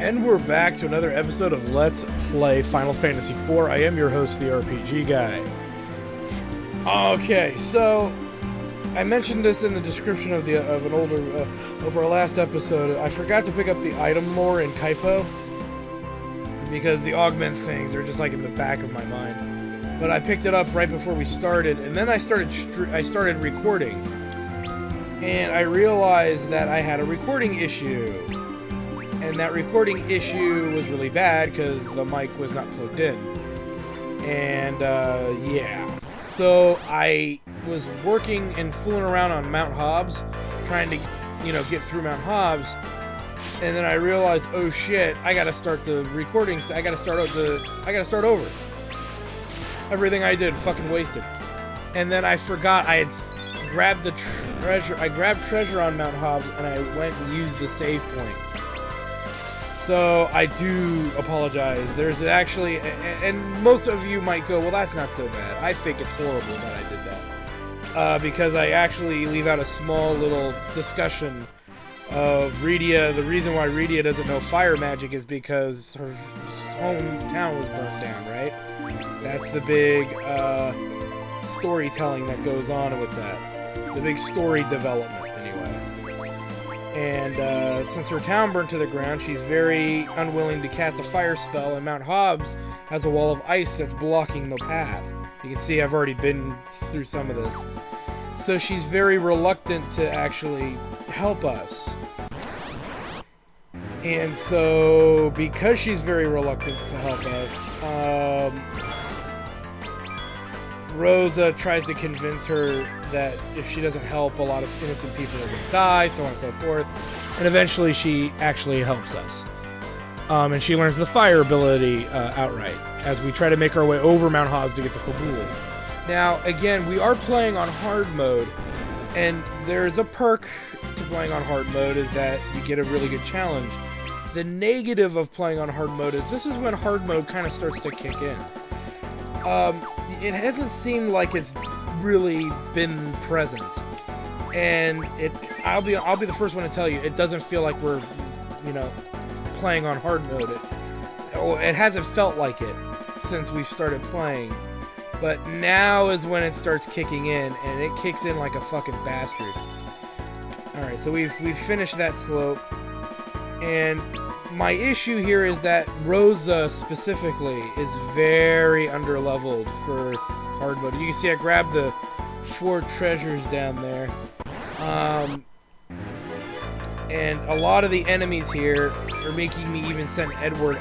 And we're back to another episode of Let's Play Final Fantasy IV. I am your host, the RPG Guy. Okay, so I mentioned this in the description of an older of our last episode. I forgot to pick up the item lore in Kaipo because the augment things are just like in the back of my mind. But I picked it up right before we started, and then I started recording, and I realized that I had a recording issue. And that recording issue was really bad because the mic was not plugged in. And, yeah. So I was working and fooling around on Mount Hobbs, trying to, get through Mount Hobbs. And then I realized, oh shit, I gotta start the recording. I gotta start over. Everything I did, fucking wasted. And then I forgot I had grabbed the treasure. I grabbed treasure on Mount Hobbs, and I went and used the save point. So, I do apologize. There's actually, and most of you might go, well, that's not so bad. I think it's horrible that I did that. Because I actually leave out a small little discussion of Rydia. The reason why Rydia doesn't know fire magic is because her hometown was burnt down, right? That's the big storytelling that goes on with that. The big story development. And since her town burnt to the ground, she's very unwilling to cast a fire spell, and Mount Hobbs has a wall of ice that's blocking the path. You can see I've already been through some of this. So she's very reluctant to actually help us. And so, because she's very reluctant to help us, Rosa tries to convince her that if she doesn't help, a lot of innocent people are going to die, so on and so forth. And eventually she actually helps us. And she learns the fire ability outright, as we try to make our way over Mount Hobbs to get to Fabul. Now, again, we are playing on hard mode, and there's a perk to playing on hard mode is that you get a really good challenge. The negative of playing on hard mode is this is when hard mode kind of starts to kick in. It hasn't seemed like it's really been present, and I'll be the first one to tell you, it doesn't feel like we're, playing on hard mode. It hasn't felt like it since we've started playing, but now is when it starts kicking in, and it kicks in like a fucking bastard. Alright, so we've finished that slope, and my issue here is that Rosa specifically is very underleveled for hard mode. You can see I grabbed the 4 treasures down there. And a lot of the enemies here are making me even send Edward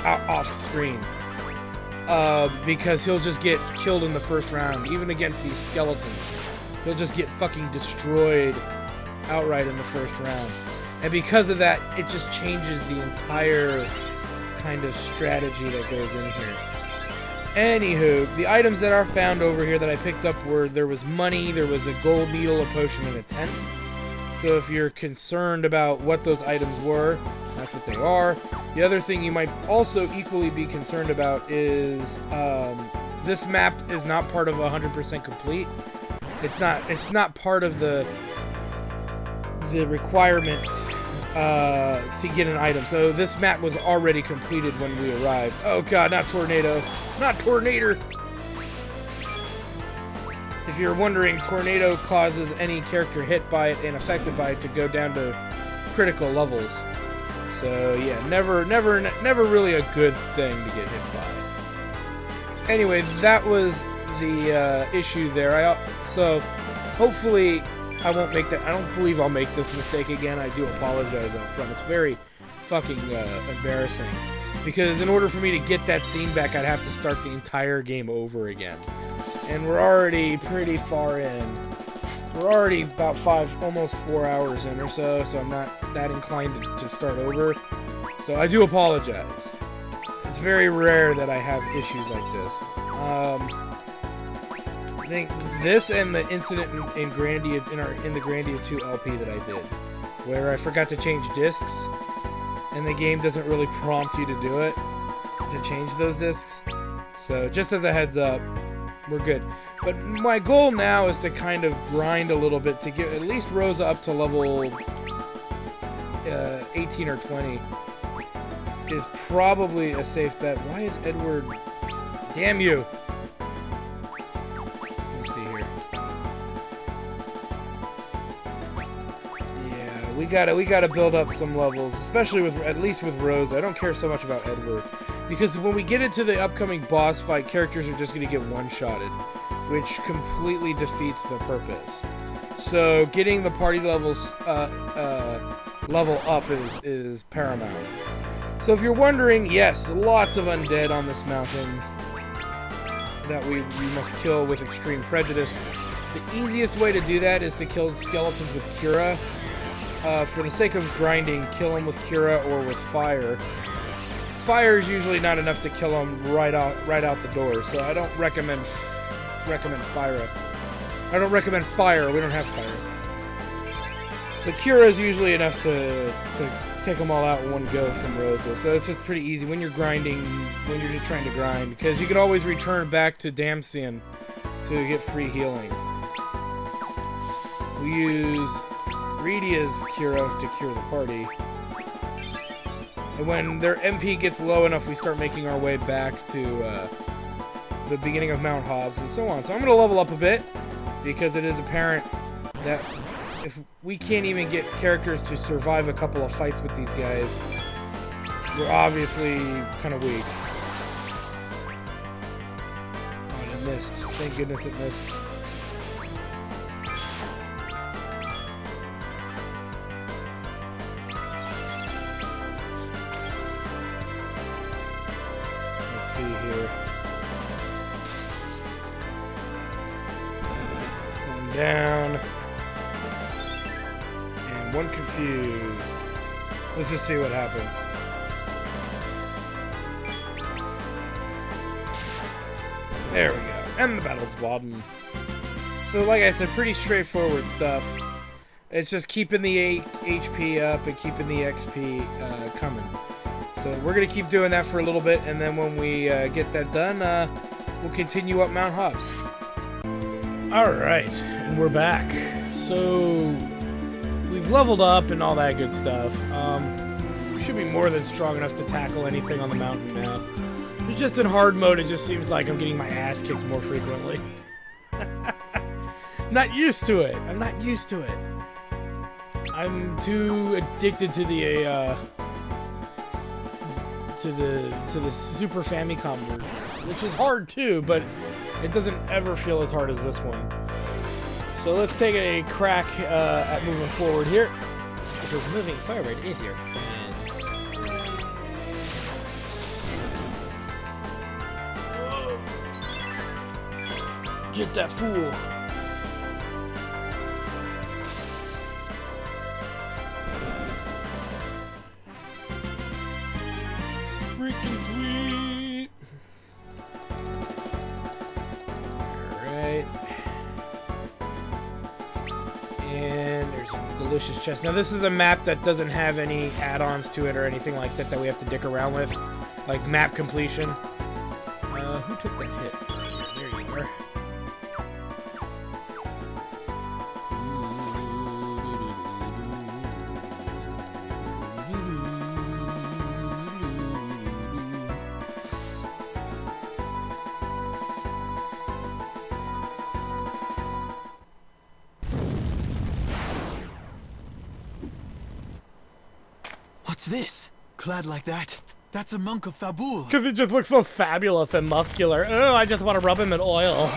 off screen. Because he'll just get killed in the first round, even against these skeletons. He'll just get fucking destroyed outright in the first round. And because of that, it just changes the entire kind of strategy that goes in here. Anywho, the items that are found over here that I picked up were, there was money, there was a gold needle, a potion, and a tent. So if you're concerned about what those items were, that's what they are. The other thing you might also equally be concerned about is this map is not part of 100% complete. It's not part of the requirement to get an item. So this map was already completed when we arrived. Oh god, not tornado. Not tornado! If you're wondering, tornado causes any character hit by it and affected by it to go down to critical levels. So yeah, never really a good thing to get hit by. Anyway, that was the issue there. So hopefully I won't make that. I don't believe I'll make this mistake again. I do apologize up front. It's very fucking embarrassing. Because in order for me to get that scene back, I'd have to start the entire game over again. And we're already pretty far in. We're already about almost 4 hours in or so, so I'm not that inclined to start over. So I do apologize. It's very rare that I have issues like this. I think this and the incident in Grandia in the Grandia 2 LP that I did, where I forgot to change discs, and the game doesn't really prompt you to do it, to change those discs. So just as a heads up, we're good. But my goal now is to kind of grind a little bit to get at least Rosa up to level 18 or 20. is probably a safe bet. Why is Edward... Damn you! Let's see here. Yeah, we gotta build up some levels, especially with, at least with Rose. I don't care so much about Edward. Because when we get into the upcoming boss fight, characters are just gonna get one-shotted, which completely defeats the purpose. So getting the party levels level up is paramount. So if you're wondering, yes, lots of undead on this mountain that we must kill with extreme prejudice. The easiest way to do that is to kill skeletons with Cura. For the sake of grinding, kill them with Cura or with fire. Fire is usually not enough to kill them right out the door, so I don't recommend fire. I don't recommend fire. We don't have fire. The Cura is usually enough to take them all out in one go from Rosa, so it's just pretty easy when you're grinding, when you're just trying to grind, because you can always return back to Damcyan to get free healing. We use Redia's Cura to cure the party. And when their MP gets low enough, we start making our way back to the beginning of Mount Hobbs and so on. So I'm going to level up a bit, because it is apparent that if we can't even get characters to survive a couple of fights with these guys, we're obviously kind of weak. Oh, it missed. Thank goodness it missed. Let's see here. One down. One confused. Let's just see what happens. There we go. And the battle's won. So like I said, pretty straightforward stuff. It's just keeping the HP up and keeping the XP coming. So we're going to keep doing that for a little bit, and then when we get that done, we'll continue up Mount Hobbs. Alright, and we're back. So... we've leveled up and all that good stuff. We should be more than strong enough to tackle anything on the mountain now. It's just in hard mode, it just seems like I'm getting my ass kicked more frequently. I'm not used to it. I'm not used to it. I'm too addicted to the Super Famicom version, which is hard too, but it doesn't ever feel as hard as this one. So let's take a crack at moving forward here. Because moving forward is your friend. Get that fool. Freaking sweet. Alright. And there's a delicious chest. Now this is a map that doesn't have any add-ons to it or anything like that that we have to dick around with. Like map completion. Who took that hit? There you are. What's this? Clad like that? That's a monk of Fabul. Because it just looks so fabulous and muscular. Oh, I just want to rub him in oil.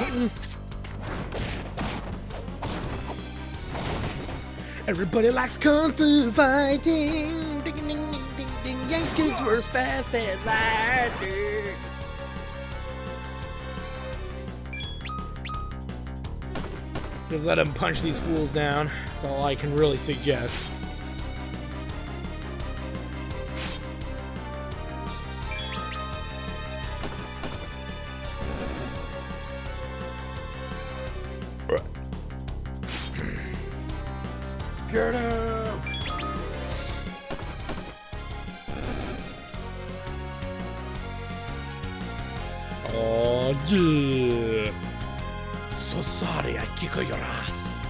Everybody likes kung fu fighting. Ding, ding, ding, ding, ding. Youngsters were as fast as lightning. Just let him punch these fools down. That's all I can really suggest. Get him! Oh yeah! So sorry I kick your ass.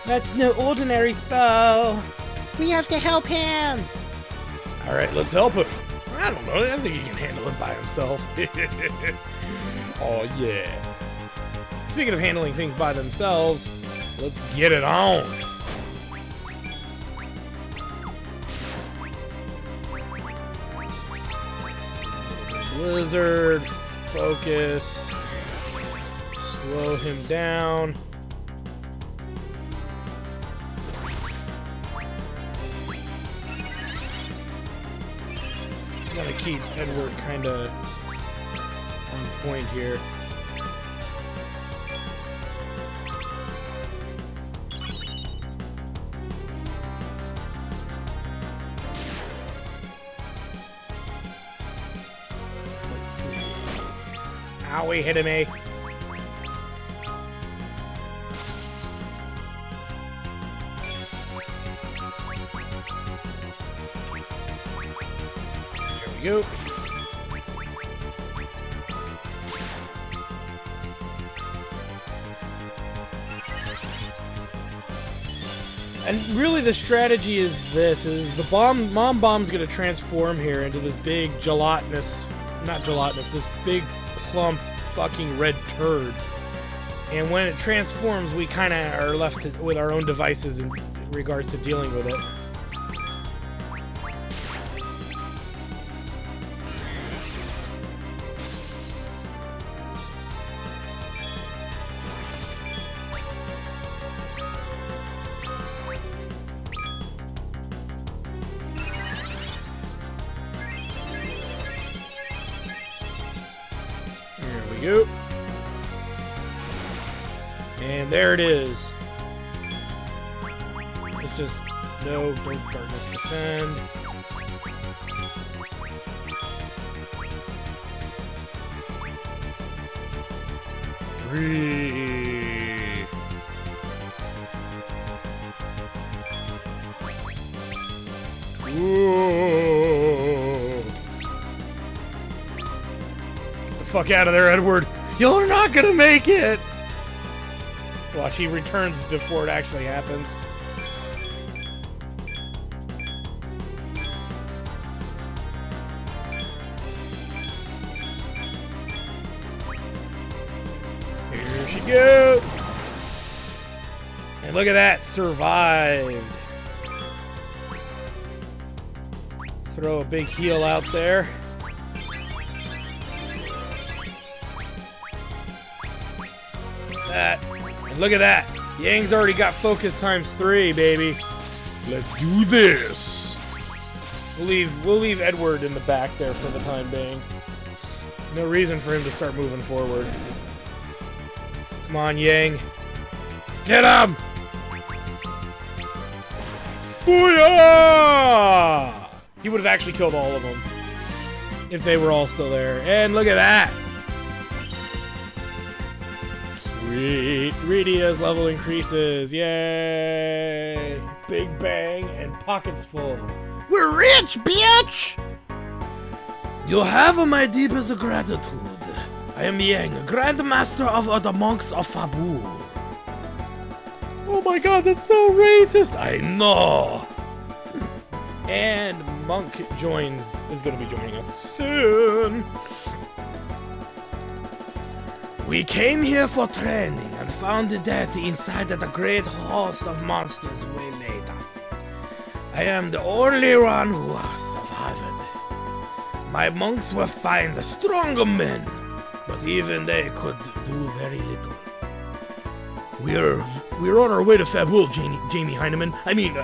That's no ordinary foe. We have to help him. Alright, let's help him. I don't know, I think he can handle it by himself. Oh yeah. Speaking of handling things by themselves, let's get it on. Blizzard, focus, slow him down. Gotta keep Edward kinda on point here. Let's see. Owie, hitting me. There we go. And really the strategy is this, is the mom bomb's gonna transform here into this big this big plump fucking red turd. And when it transforms, we kinda are left with our own devices in regards to dealing with it. Go. And there it is. It's just no, don't darkness defend. Three. Two. Fuck out of there, Edward. You're not gonna make it! Well, she returns before it actually happens. Here she goes! And look at that, survived. Throw a big heal out there. That. And look at that. Yang's already got focus ×3, baby. Let's do this. We'll leave Edward in the back there for the time being. No reason for him to start moving forward. Come on, Yang. Get him! Booyah! He would have actually killed all of them if they were all still there. And look at that. Sweet. Radia's level increases. Yay! Big bang and pockets full. We're rich, bitch! You have my deepest gratitude. I am Yang, Grand Master of the Monks of Fabul. Oh my god, that's so racist! I know! And Monk is going to be joining us soon. We came here for training and found that inside that the great host of monsters waylaid us. I am the only one who survived. My monks were fine, stronger men, but even they could do very little. We're on our way to Fabul, Jamie Heineman. I mean,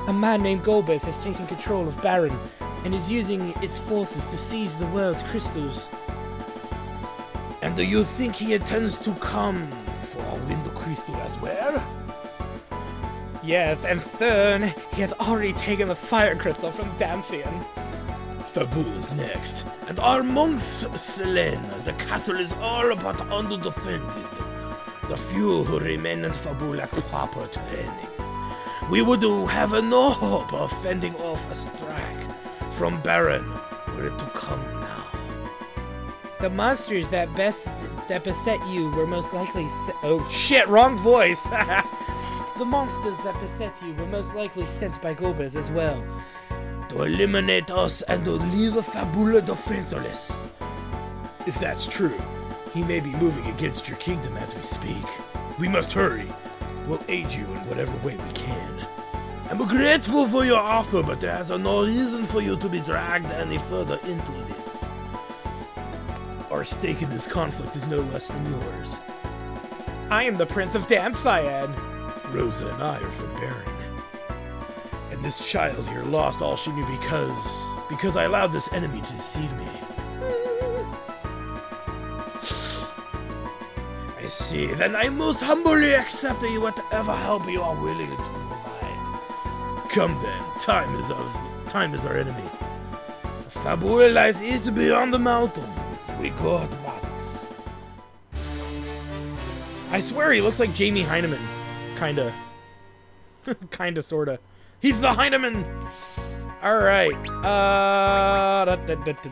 A man named Golbez has taken control of Baron and is using its forces to seize the world's crystals. And do you think he intends to come for a wind crystal as well? Yes, and third, he has already taken the fire crystal from Damphion. Fabul is next, and our monks slain. The castle is all but undefended. The few who remain in Fabul lack proper training. We would have no hope of fending off a strike from Baron were it to come now. The monsters that beset you were most likely oh shit, wrong voice! The monsters that beset you were most likely sent by Golbez as well. to eliminate us and to leave Fabula defenseless. If that's true, he may be moving against your kingdom as we speak. We must hurry. We'll aid you in whatever way we can. I'm grateful for your offer, but there's no reason for you to be dragged any further into this. Our stake in this conflict is no less than yours. I am the Prince of Damphayad. Rosa and I are from Baron. And this child here lost all she knew because I allowed this enemy to deceive me. I see. Then I most humbly accept whatever help you are willing to provide. Come then, time is our enemy. Fabula lies east beyond the mountains. We go at once. I swear he looks like Jamie Heineman. Kinda. Kinda, sorta. He's the Heineman! Alright.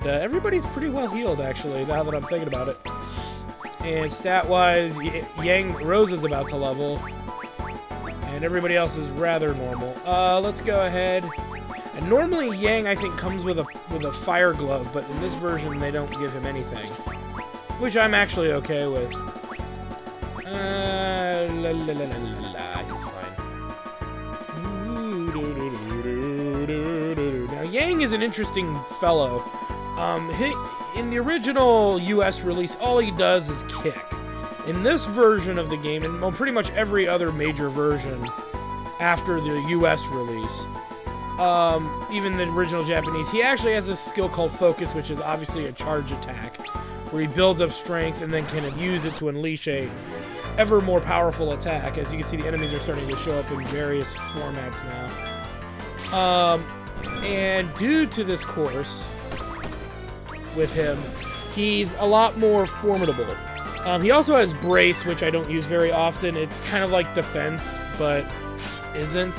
Everybody's pretty well healed, actually, now that I'm thinking about it. And stat-wise, Yang Rosa's about to level. And everybody else is rather normal. Let's go ahead. And normally Yang, I think, comes with a fire glove, but in this version they don't give him anything. Which I'm actually okay with. He's fine. Now Yang is an interesting fellow. In the original US release, all he does is kick. In this version of the game, and well, pretty much every other major version after the US release, even the original Japanese, he actually has a skill called Focus, which is obviously a charge attack, where he builds up strength and then can use it to unleash a ever more powerful attack. As you can see, the enemies are starting to show up in various formats now. And due to this course with him, he's a lot more formidable. He also has Brace, which I don't use very often. It's kind of like defense, but isn't.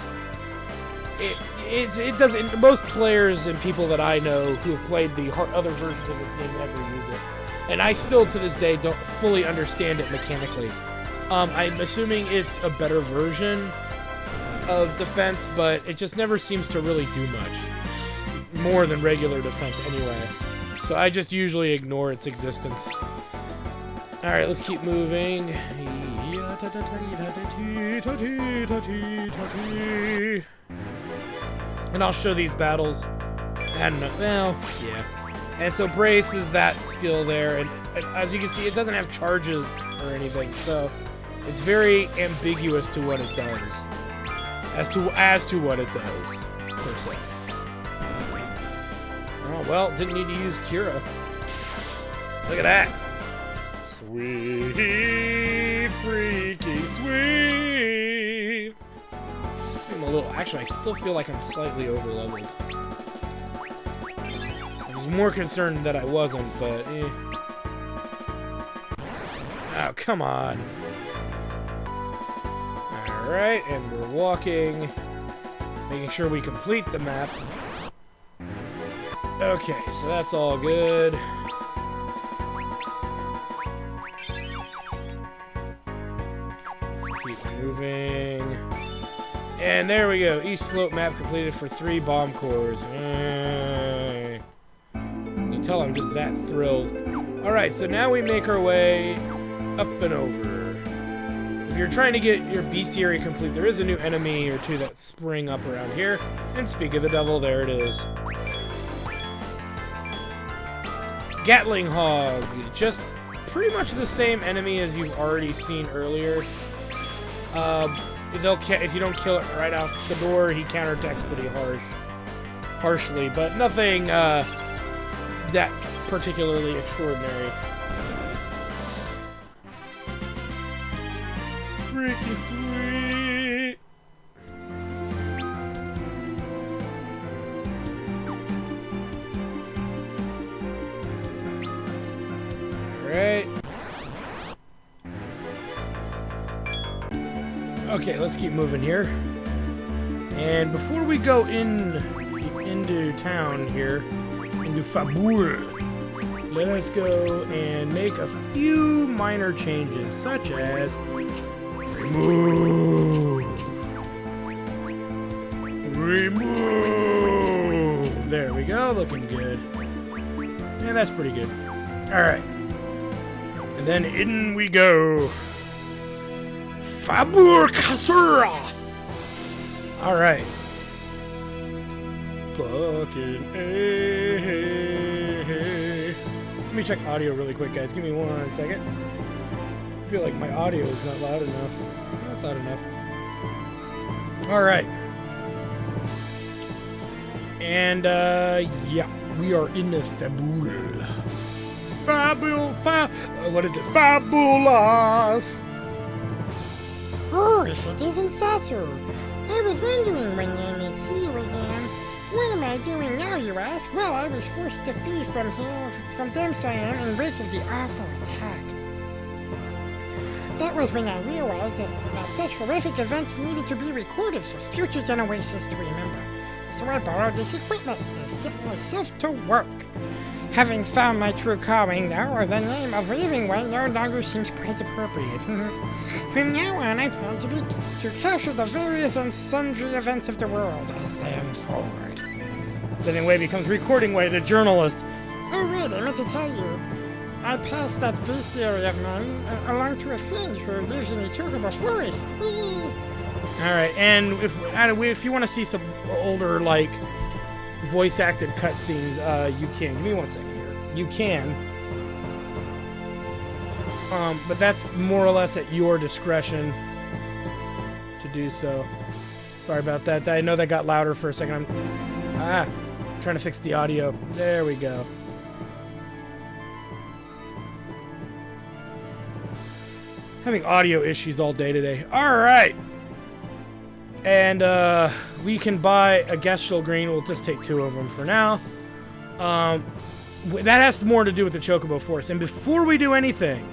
It doesn't. Most players and people that I know who have played the other versions of this game never use it, and I still to this day don't fully understand it mechanically. I'm assuming it's a better version of defense, but it just never seems to really do much more than regular defense anyway. So I just usually ignore its existence. Alright, let's keep moving. And I'll show these battles. And, well, yeah. And so Brace is that skill there, and as you can see, it doesn't have charges or anything, so it's very ambiguous to what it does. As to what it does, per se. Oh, well, didn't need to use Kira. Look at that. Sweet, freaky sweet. I'm a little, actually, I still feel like I'm slightly over-leveled. I was more concerned that I wasn't, but eh. Oh, come on. Alright, and we're walking, making sure we complete the map. Okay, so that's all good. Let's keep moving. And there we go. East Slope map completed for 3 bomb cores. You can tell I'm just that thrilled. Alright, so now we make our way up and over. If you're trying to get your bestiary complete, there is a new enemy or two that spring up around here. And speak of the devil, there it is. Gatling Hog. Just pretty much the same enemy as you've already seen earlier. If you don't kill it right out the door, he counterattacks pretty harshly, but nothing that particularly extraordinary. Freaky sweet. Alright. Okay, let's keep moving here. And before we go into town here, into Fabula, let us go and make a few minor changes, such as remove. looking good. Yeah, that's pretty good. Alright. And then in we go. Fabur Kasura! Alright. Fucking A. Let me check audio really quick, guys. Give me 1 second. I feel like my audio is not loud enough. That's loud enough. Alright. And, yeah. We are in the Fabule. What is it? Fabulous! Oh, if it isn't Sasser. I was wondering when I met you again. What am I doing now, you ask? Well, I was forced to flee from here, from Demsiam in wake of the awful attack. That was when I realized that such horrific events needed to be recorded for future generations to remember. So I borrowed this equipment and set myself to work. Having found my true calling now, the name of Living One no longer seems quite appropriate. From now on, I plan to capture the various and sundry events of the world as they unfold. Then Way becomes Recording Way, the journalist. Oh, right, I meant to tell you. I passed that bestiary of mine along to a friend who lives in the Chocobo Forest. Whee! Alright, and if you want to see some older, like, voice-acted cutscenes, you can. Give me 1 second here. You can. But that's more or less at your discretion to do so. Sorry about that. I know that got louder for a second. I'm trying to fix the audio. There we go. Having audio issues all day today. Alright! And, we can buy a Gestial Green. We'll just take 2 of them for now. That has more to do with the Chocobo Force. And before we do anything,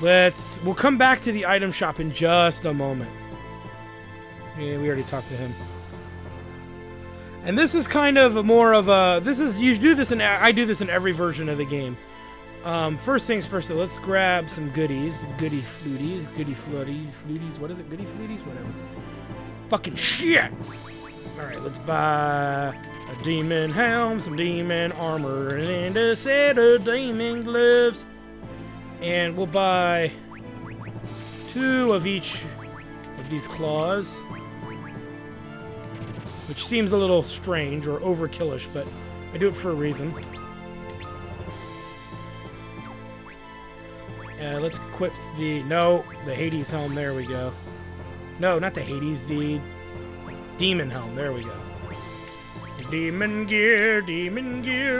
we'll come back to the item shop in just a moment. Yeah, we already talked to him. And this is kind of more of a, you do this I do this in every version of the game. First things first, so let's grab some goodies. Goody flooties, what is it? Goody flooties? Whatever. Fucking shit! Alright, let's buy a demon helm, some demon armor, and a set of demon gloves. And we'll buy 2 of each of these claws. Which seems a little strange or overkillish, but I do it for a reason. Let's equip the Hades helm. There we go. No, not the Hades, the demon helm. There we go. Demon gear.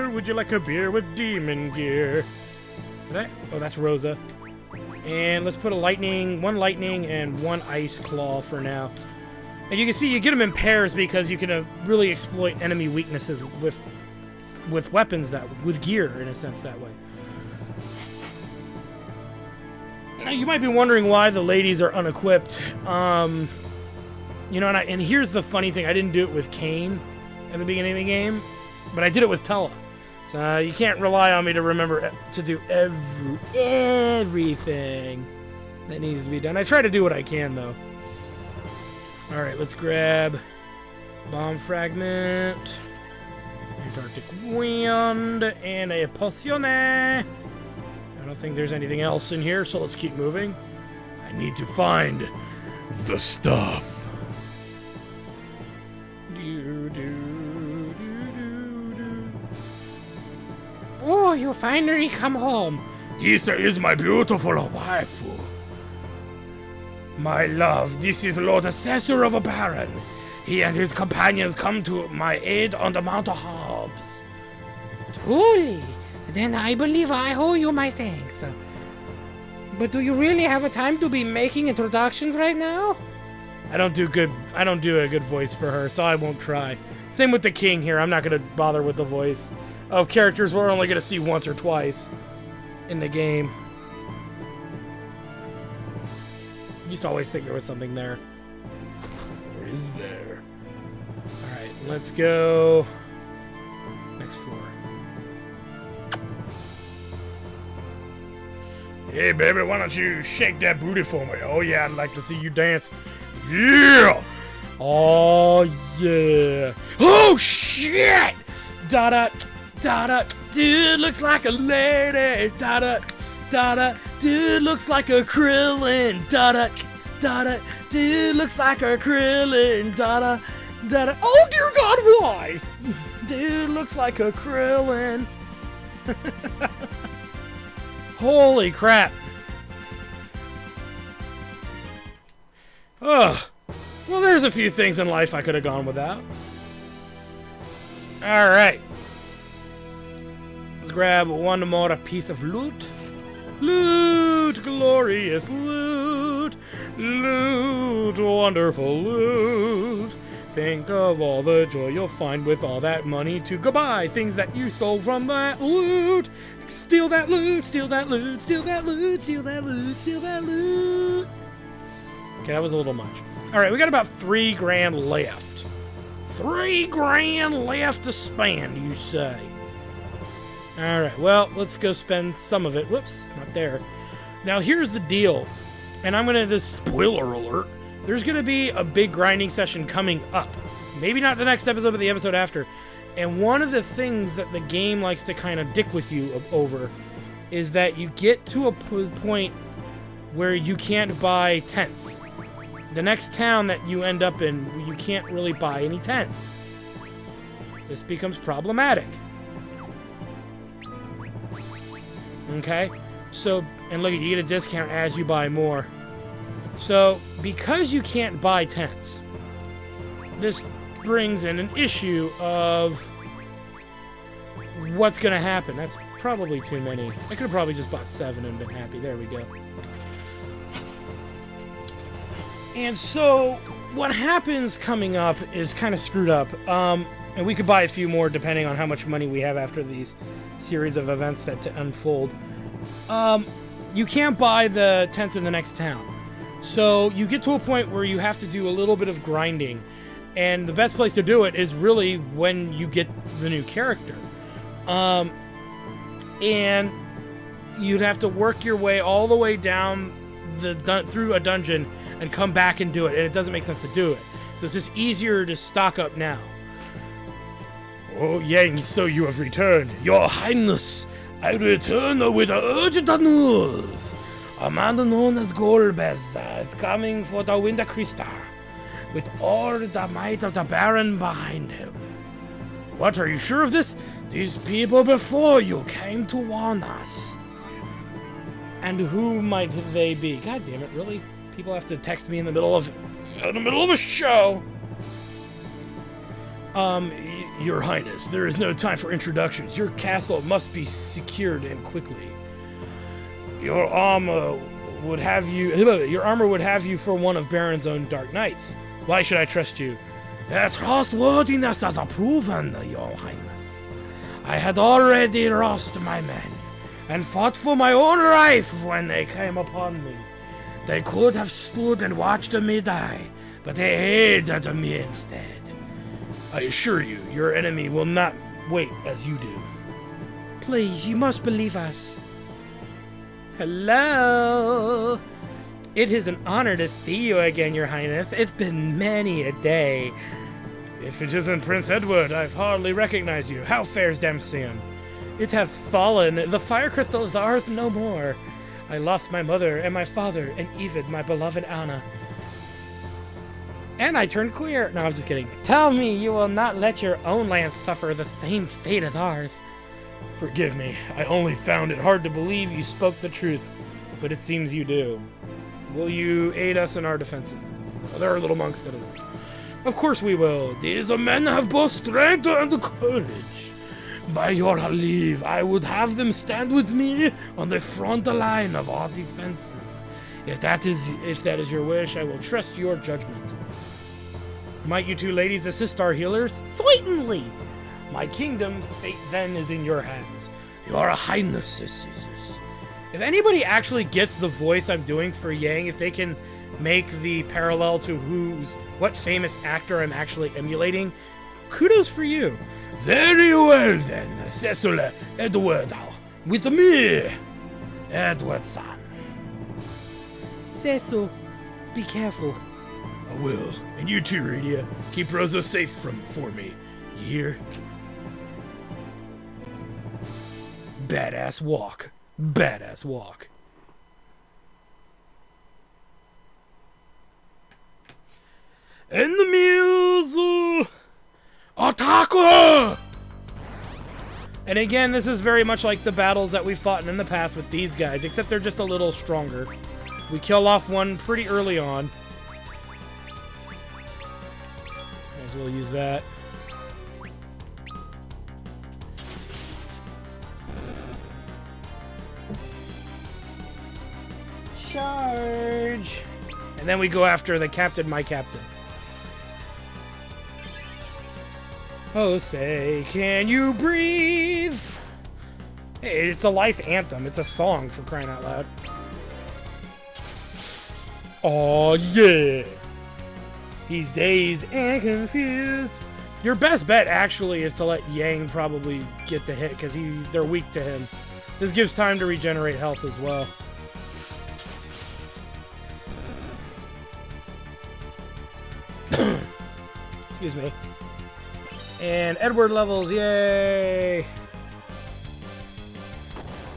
Would you like a beer with demon gear? Oh, that's Rosa. And let's put one lightning and 1 ice claw for now. And you can see you get them in pairs because you can really exploit enemy weaknesses with weapons with gear in a sense that way. Now, you might be wondering why the ladies are unequipped. And here's the funny thing. I didn't do it with Cain at the beginning of the game, but I did it with Tella. So you can't rely on me to remember to do everything that needs to be done. I try to do what I can, though. Alright, let's grab bomb fragment, Antarctic wind, and a potione. I don't think there's anything else in here, so let's keep moving. I need to find the stuff. Oh, you finally come home. This is my beautiful wife. My love, this is Lord Assessor of a Baron. He and his companions come to my aid on the Mount of Hobbs. Truly? Then I believe I owe you my thanks. But do you really have a time to be making introductions right now? I don't do a good voice for her, so I won't try. Same with the king here. I'm not going to bother with the voice of characters we're only going to see once or twice in the game. Used to always think there was something there. Or is there? Alright, let's go. Next floor. Hey, baby, why don't you shake that booty for me? Oh, yeah, I'd like to see you dance. Yeah! Oh, yeah. Oh, shit! Da-da, da-da. Dude looks like a lady. Da-da, da-da. Dude looks like a Krillin. Da-da, da-da. Dude looks like a Krillin. Da-da, da-da. Oh, dear God, why? Dude looks like a Krillin. Holy crap. Ugh. Well, there's a few things in life I could have gone without. Alright. Let's grab one more piece of loot. Loot, glorious loot. Loot, wonderful loot. Think of all the joy you'll find with all that money to go buy things that you stole from that loot. Steal that loot, steal that loot, steal that loot, steal that loot, steal that loot. Okay, that was a little much. Alright, we got about $3 grand left. $3 grand left to spend, you say. Alright, well, let's go spend some of it. Whoops, not there. Now, here's the deal. And I'm gonna, this spoiler alert, there's gonna be a big grinding session coming up. Maybe not the next episode, but the episode after. And one of the things that the game likes to kind of dick with you over is that you get to a point where you can't buy tents. The next town that you end up in, you can't really buy any tents. This becomes problematic. Okay? So, and look, you get a discount as you buy more. So, because you can't buy tents, this brings in an issue of what's going to happen. That's probably too many. I could have probably just bought 7 and been happy. There we go. And so, what happens coming up is kind of screwed up. And we could buy a few more depending on how much money we have after these series of events that unfold. You can't buy the tents in the next town. So, you get to a point where you have to do a little bit of grinding. And the best place to do it is really when you get the new character. And you'd have to work your way all the way down through a dungeon and come back and do it, and it doesn't make sense to do it. So it's just easier to stock up now. Oh, Yang, so you have returned. Your Highness, I return with urgent news. A man known as Golbez is coming for the Winter Crystal, with all the might of the Baron behind him. What, are you sure of this? These people before you came to warn us. And who might they be? God damn it, really? People have to text me in the middle of a show. Your Highness, there is no time for introductions. Your castle must be secured and quickly. Your armor would have you for one of Baron's own Dark Knights. Why should I trust you? Their trustworthiness is proven, Your Highness. I had already lost my men and fought for my own life when they came upon me. They could have stood and watched me die, but they hated me instead. I assure you, your enemy will not wait as you do. Please, you must believe us. Hello? It is an honor to see you again, Your Highness. It's been many a day. If it isn't Prince Edward, I've hardly recognized you. How fares Damsian? It hath fallen. The fire crystal is ours no more. I lost my mother and my father, and even my beloved Anna. And I turned queer. No, I'm just kidding. Tell me you will not let your own land suffer the same fate as ours. Forgive me. I only found it hard to believe you spoke the truth, but it seems you do. Will you aid us in our defenses? Oh, there are little monks that are... Of course we will. These men have both strength and courage. By your leave, I would have them stand with me on the front line of our defenses. If that is your wish, I will trust your judgment. Might you two ladies assist our healers? Certainly. My kingdom's fate then is in your hands. Your Highness. If anybody actually gets the voice I'm doing for Yang, if they can make the parallel to what famous actor I'm actually emulating, kudos for you. Very well then, Cecil Edward. With me, Edwardson. Cecil, be careful. I will. And you too, Radia. Keep Rosa safe for me. You hear? Badass walk. Badass walk. Enemies! Attack! And again, this is very much like the battles that we fought in the past with these guys, except they're just a little stronger. We kill off one pretty early on. Might as well use that. Charge! And then we go after the captain, my captain. Oh, say, can you breathe? Hey, it's a life anthem. It's a song, for crying out loud. Oh, yeah. He's dazed and confused. Your best bet, actually, is to let Yang probably get the hit, because they're weak to him. This gives time to regenerate health as well. Excuse me. And Edward levels, yay!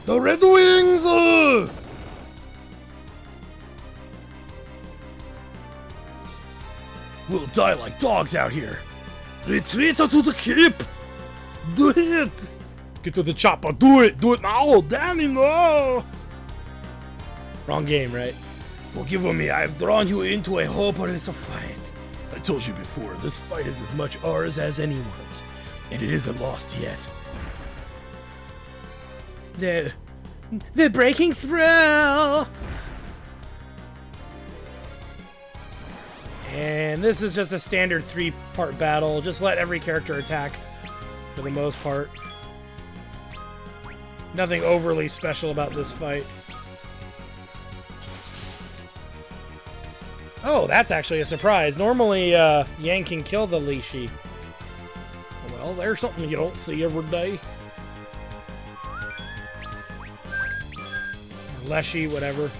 The Red Wings! We'll die like dogs out here. Retreat to the keep! Do it! Get to the chopper, do it! Do it now! Danny, no! Wrong game, right? Forgive me, I've drawn you into a hopeless fight. I told you before, this fight is as much ours as anyone's, and it isn't lost yet. They're breaking through! And this is just a standard 3-part battle. Just let every character attack, for the most part. Nothing overly special about this fight. Oh, that's actually a surprise. Normally, Yang can kill the Lishi. Well, there's something you don't see every day. Or Leshy, whatever.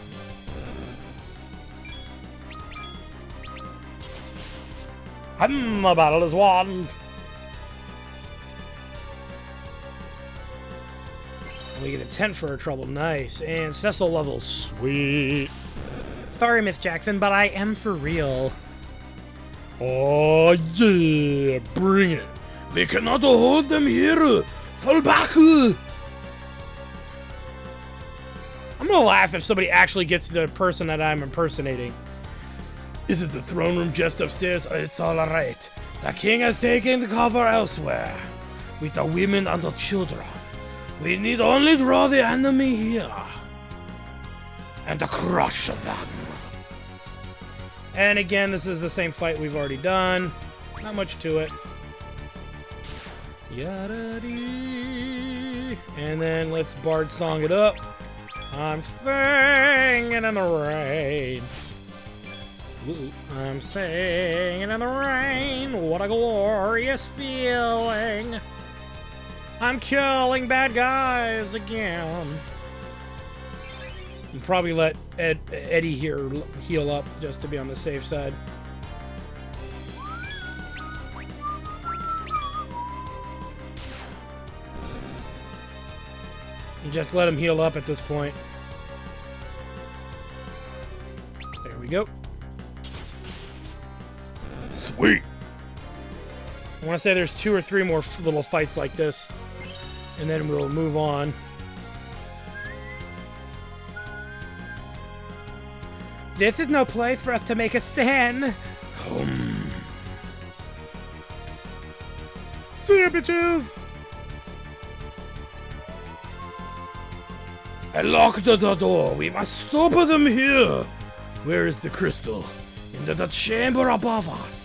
A battle is won. We get a 10 for our trouble. Nice. And Cecil levels. Sweet. Sorry, Miss Jackson, but I am for real. Oh, yeah. Bring it. We cannot hold them here. Fall back. I'm gonna laugh if somebody actually gets the person that I'm impersonating. Is it the throne room just upstairs? It's all right. The king has taken cover elsewhere. With the women and the children. We need only draw the enemy here. And crush them. And again, this is the same fight we've already done. Not much to it. Yada-dee. And then let's Bard Song it up. I'm singing in the rain. Ooh, I'm singing in the rain. What a glorious feeling. I'm killing bad guys again. And probably let Eddie here heal up just to be on the safe side. And just let him heal up at this point. There we go. Sweet. I want to say there's 2 or 3 more little fights like this, and then we'll move on. This is no place for us to make a stand. See ya, bitches! I locked the door. We must stop them here. Where is the crystal? In the chamber above us.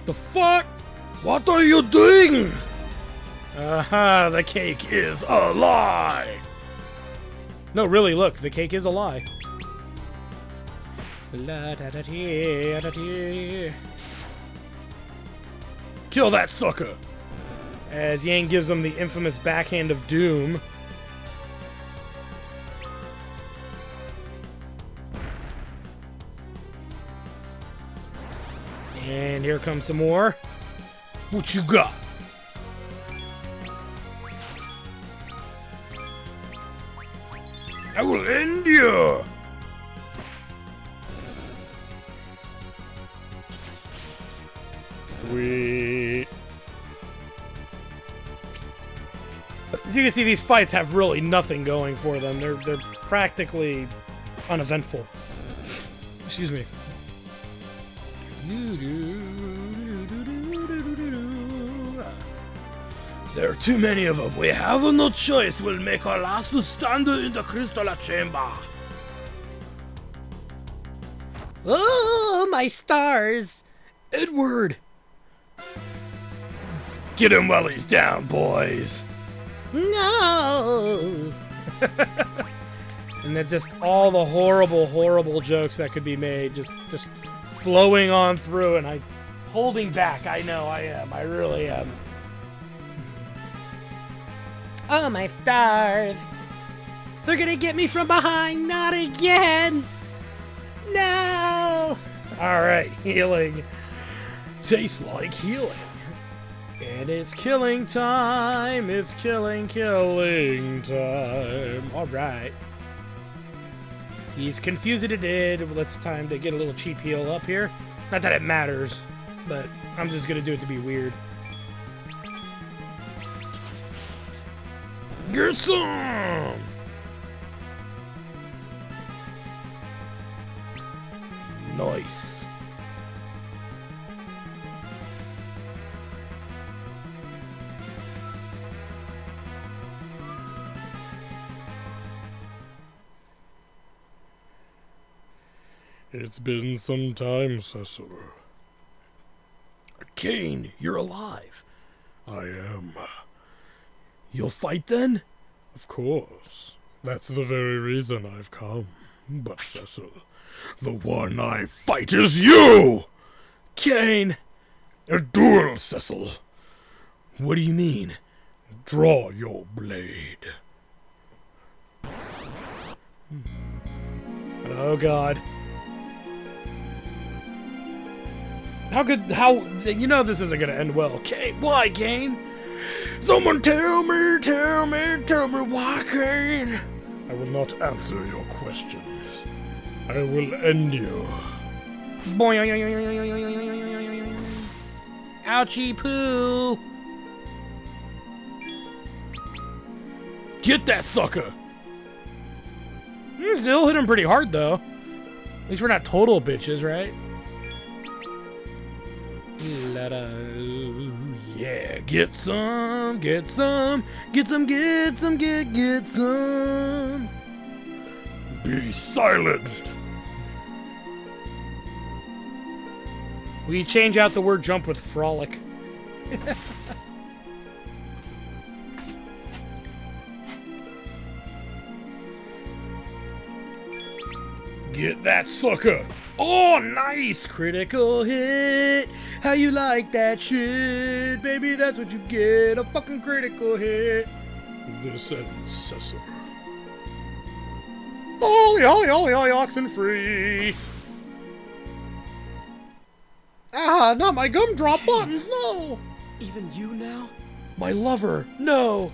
The fuck? What are you doing? Aha, the cake is a lie. No, really, look, the cake is a lie. Kill that sucker! As Yang gives him the infamous backhand of doom. And here comes some more. What you got? I will end you! Sweet. As you can see, these fights have really nothing going for them. They're practically uneventful. Excuse me. There are too many of them. We have no choice. We'll make our last stand in the crystal chamber. Oh, my stars! Edward! Get him while he's down, boys! No! And then just all the horrible, horrible jokes that could be made, just flowing on through, and I holding back. I know I am. I really am. Oh, my stars! They're gonna get me from behind, not again! No! Alright, healing. Tastes like healing. And it's killing time. It's killing time. Alright. He's confused it. Well, it's time to get a little cheap heal up here. Not that it matters, but I'm just gonna do it to be weird. Get some! Nice. It's been some time, Cecil. Kane, you're alive. I am. You'll fight then? Of course. That's the very reason I've come. But Cecil, the one I fight is you! Kane! A duel, Cecil. What do you mean? Draw your blade. Oh, God. How, you know this isn't gonna end well. Kane, why, Kane? Someone tell me why, Kane? I will not answer your questions. I will end you. Ouchie poo. Get that sucker. Still hit him pretty hard, though. At least we're not total bitches, right? Yeah, get some. Get some. Be silent. We change out the word jump with frolic. Get that sucker! Oh, nice! Critical hit! How you like that shit? Baby, that's what you get, a fucking critical hit! This ends, Cecil. Ollie, oxen free! Ah, not my gumdrop buttons, no! Even you now? My lover, no!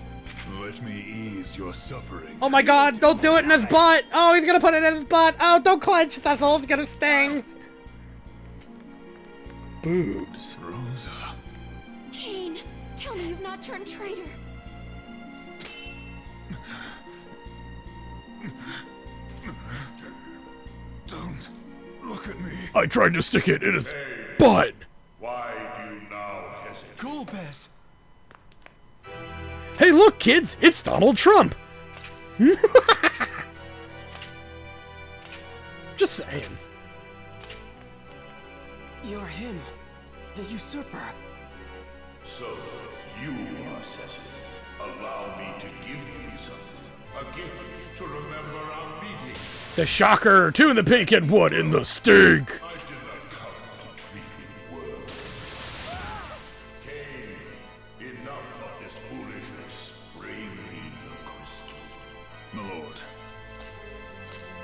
Let me ease your suffering. Oh my god, don't do it in his butt! Oh, he's gonna put it in his butt! Oh, don't clench, Cecil, it's gonna sting! Boobs. Rosa. Kane, tell me you've not turned traitor. Don't look at me. I tried to stick it in his butt! Why do you now hesitate? Cool, Bess. Hey, look, kids! It's Donald Trump! Just saying. You're him. The usurper. So, you are Cecil. Allow me to give you something. A gift to remember our meeting. The shocker! Two in the pink and one in the stink! I did not come to treat you well. Kane, enough of this foolishness. Bring me the crystal. My lord.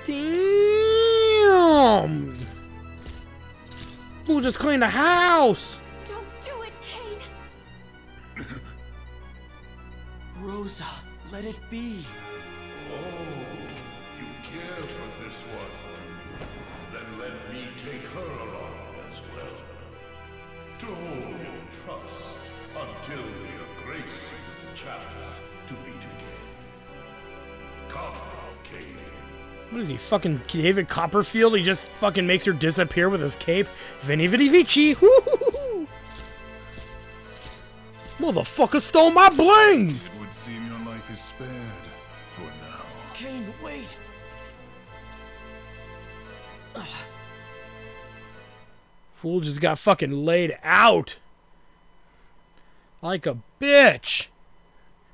Damn! Fool just cleaned the house. Don't do it, Kane. Rosa, let it be. You care for this one, do you? Then let me take her along as well. To hold in trust until we are graced with the chance to meet again. Come, Kane. What is he, fucking David Copperfield? He just fucking makes her disappear with his cape. Veni Vidi Vici. Woo-hoo-hoo-hoo. Motherfucker stole my bling! It would seem your life is spared for now. Kane, wait. Fool just got fucking laid out. Like a bitch.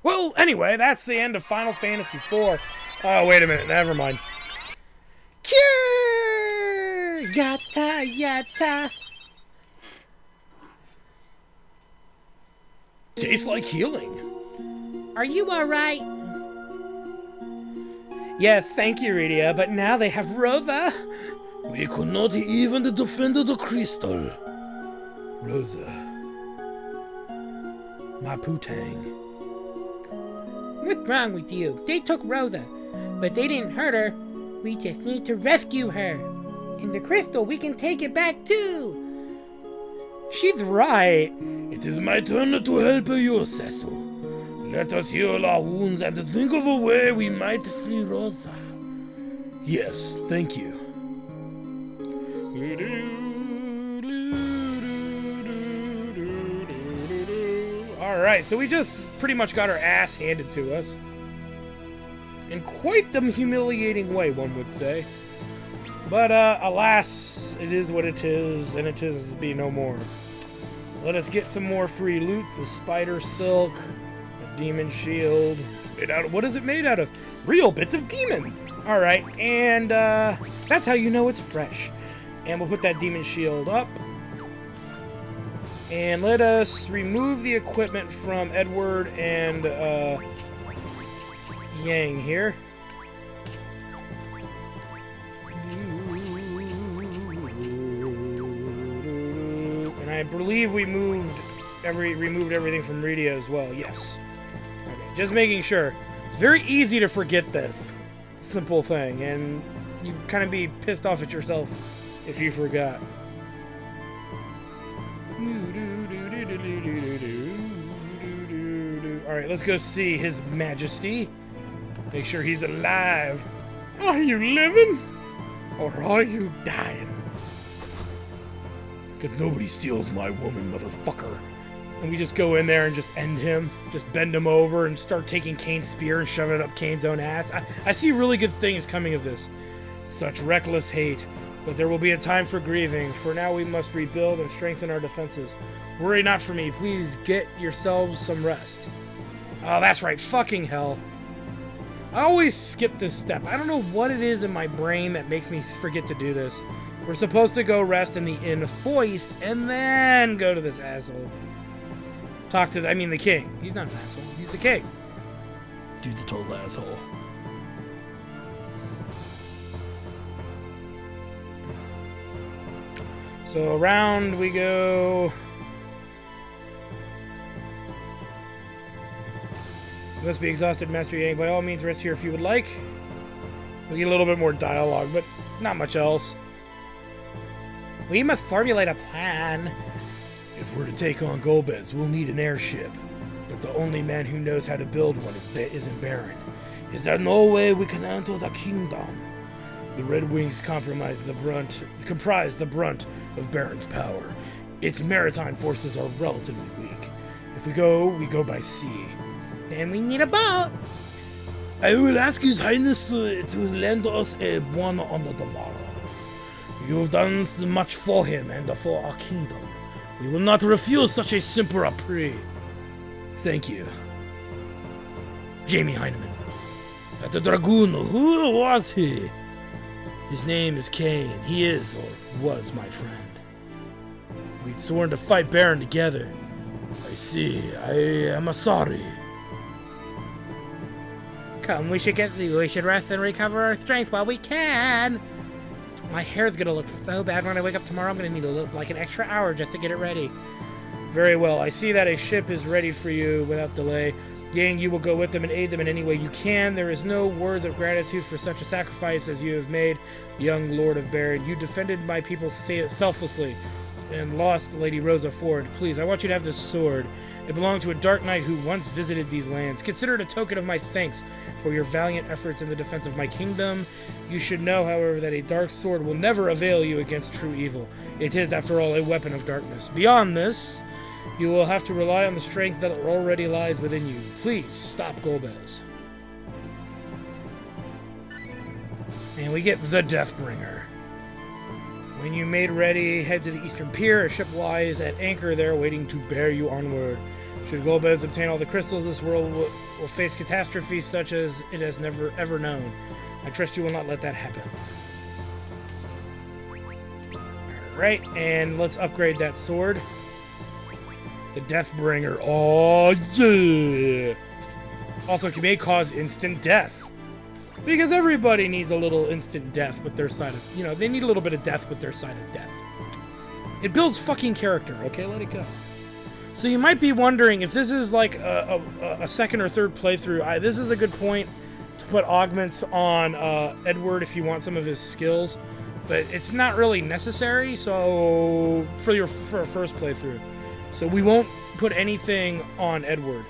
Well, anyway, that's the end of Final Fantasy IV. Oh, wait a minute. Never mind. Cure! Yatta, yatta. Tastes like healing. Are you alright? Yeah, thank you, Rydia, but now they have Rosa. We could not even defend the crystal. Rosa. My putang. What's wrong with you? They took Rosa, but they didn't hurt her. We just need to rescue her. And the crystal, we can take it back too. She's right. It is my turn to help you, Cecil. Let us heal our wounds and think of a way we might free Rosa. Yes, thank you. Alright, so we just pretty much got our ass handed to us. In quite the humiliating way, one would say. But, alas, it is what it is, and it is to be no more. Let us get some more free loot. The spider silk, a demon shield. Made out of, what is it made out of? Real bits of demon! Alright, and, that's how you know it's fresh. And we'll put that demon shield up. And let us remove the equipment from Edward and, Yang here. And I believe we removed everything from Rydia as well. Yes. Okay, just making sure. It's very easy to forget this simple thing, and you kind of be pissed off at yourself if you forgot. Alright, let's go see His Majesty. Make sure he's alive. Are you living? Or are you dying? Because nobody steals my woman, motherfucker. And we just go in there and just end him. Just bend him over and start taking Kane's spear and shove it up Kane's own ass. I see really good things coming of this. Such reckless hate. But there will be a time for grieving. For now we must rebuild and strengthen our defenses. Worry not for me. Please get yourselves some rest. Oh, that's right. Fucking hell. I always skip this step. I don't know what it is in my brain that makes me forget to do this. We're supposed to go rest in the inn Foist and then go to this asshole. Talk to the king. He's not an asshole. He's the king. Dude's a total asshole. So around we go. You must be exhausted, Master Yang. By all means, rest here if you would like. We get a little bit more dialogue, but not much else. We must formulate a plan. If we're to take on Golbez, we'll need an airship. But the only man who knows how to build one is in Baron. Is there no way we can enter the kingdom? The Red Wings comprise the brunt of Baron's power. Its maritime forces are relatively weak. If we go by sea. Then we need a boat. I will ask His Highness to lend us one on the tomorrow. You've done so much for him and for our kingdom. We will not refuse such a simple appeal. Thank you. Jamie Heineman. At the Dragoon, who was he? His name is Kane. He is, or was, my friend. We'd sworn to fight Baron together. I see. I am sorry. Come, we should rest and recover our strength while we can. My hair's gonna look so bad when I wake up tomorrow. I'm gonna need like an extra hour just to get it ready. Very well. I see that a ship is ready for you without delay. Yang, you will go with them and aid them in any way you can. There is no words of gratitude for such a sacrifice as you have made, young Lord of Baron. You defended my people selflessly and lost Lady Rosa Ford. Please, I want you to have this sword. It belonged to a dark knight who once visited these lands. Consider it a token of my thanks for your valiant efforts in the defense of my kingdom. You should know, however, that a dark sword will never avail you against true evil. It is, after all, a weapon of darkness. Beyond this, you will have to rely on the strength that already lies within you. Please, stop Golbez. And we get the Deathbringer. When you made ready, head to the eastern pier. A ship lies at anchor there, waiting to bear you onward. Should Golbez obtain all the crystals, this world will face catastrophe such as it has never ever known. I trust you will not let that happen. Alright, and let's upgrade that sword. The Deathbringer. Oh, yeah! Also, it may cause instant death. Because everybody needs a little instant death with their side of... You know, they need a little bit of death with their side of death. It builds fucking character, okay? Let it go. So you might be wondering if this is like a second or third playthrough. This is a good point to put augments on Edward if you want some of his skills. But it's not really necessary, so... For a first playthrough. So we won't put anything on Edward.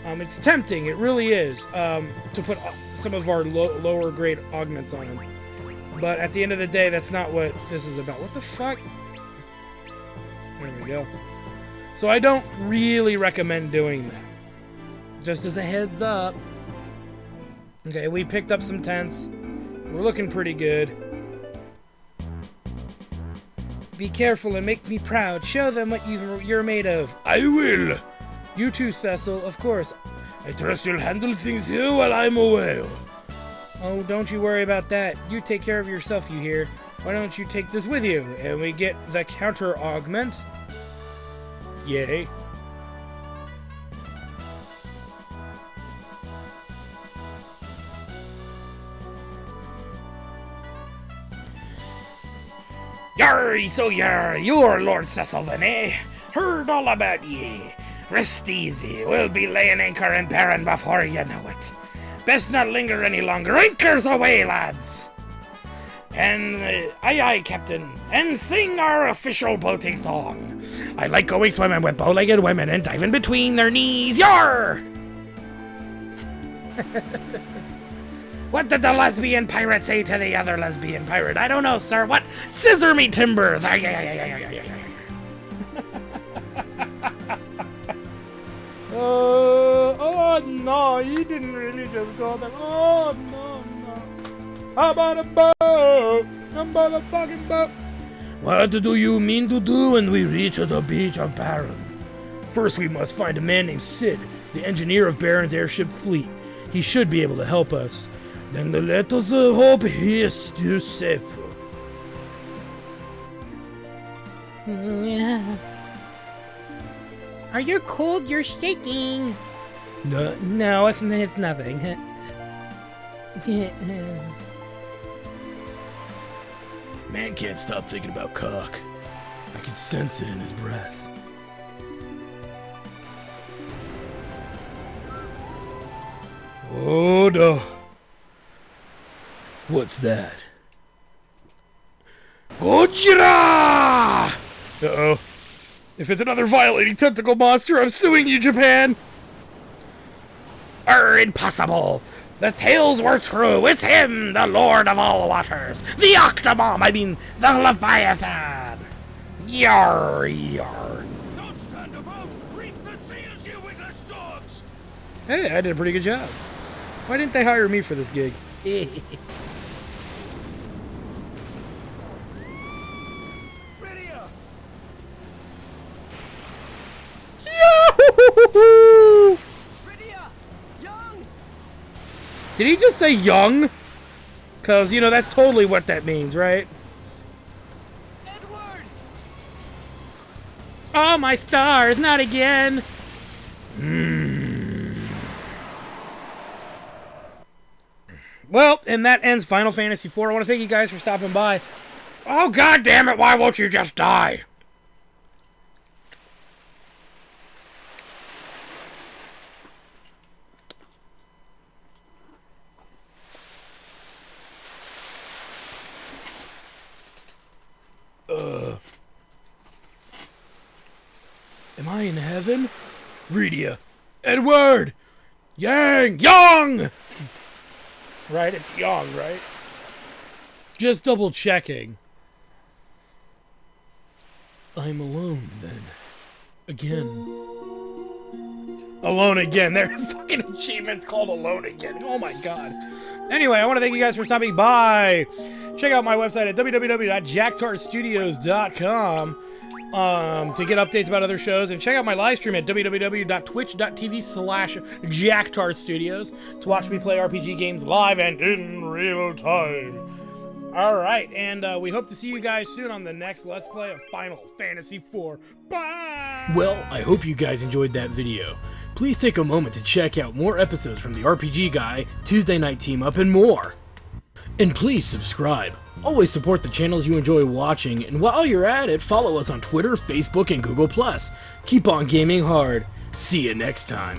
It's tempting, it really is, to put some of our lower grade augments on him. But at the end of the day, that's not what this is about. What the fuck? There we go. So I don't really recommend doing that. Just as a heads up. Okay, we picked up some tents. We're looking pretty good. Be careful and make me proud. Show them what you're made of. I will! You too, Cecil, of course. I trust you'll handle things here while I'm away. Oh, don't you worry about that. You take care of yourself, you hear. Why don't you take this with you? And we get the counter augment. Yay. You're Lord Cecil then, eh? Heard all about ye. Rest easy, we'll be laying anchor in Baron before you know it. Best not linger any longer. Anchors away, lads! And, aye, Captain, and sing our official boating song. I like going swimming with bow-legged women and diving between their knees. Yar! What did the lesbian pirate say to the other lesbian pirate? I don't know, sir. What? Scissor me timbers! Oh no, he didn't really just go there. Oh no. How about a boat? How about a fucking boat? What do you mean to do when we reach the beach of Baron? First, we must find a man named Sid, the engineer of Baron's airship fleet. He should be able to help us. Then let us hope he is still safe. Are you cold? You're shaking. No, it's nothing. Man can't stop thinking about cock. I can sense it in his breath. Oh no. What's that? Gojira! Uh-oh. If it's another violating tentacle monster, I'm suing you, Japan! Impossible! The tales were true. It's him, the Lord of all waters. The Octomom, the Leviathan. Yar, yar. Don't stand about. Reap the seas, you witless dogs. Hey, I did a pretty good job. Why didn't they hire me for this gig? Yahoo! Did he just say young? Because, you know, that's totally what that means, right? Edward! Oh, my stars, not again! Well, and that ends Final Fantasy IV. I want to thank you guys for stopping by. Oh, God damn it, why won't you just die? Am I in heaven? Redia. Edward! Young! Right? It's young, right? Just double checking. I'm alone then. Again. Alone again. Their fucking achievement's called Alone Again. Oh my god. Anyway, I want to thank you guys for stopping by. Check out my website at www.jacktarstudios.com to get updates about other shows, and check out my live stream at www.twitch.tv/jacktarstudios to watch me play RPG games live and in real time. Alright, and we hope to see you guys soon on the next Let's Play of Final Fantasy IV. Bye! Well, I hope you guys enjoyed that video. Please take a moment to check out more episodes from the RPG Guy, Tuesday Night Team Up, and more. And please subscribe. Always support the channels you enjoy watching, and while you're at it, follow us on Twitter, Facebook, and Google+. Keep on gaming hard. See you next time.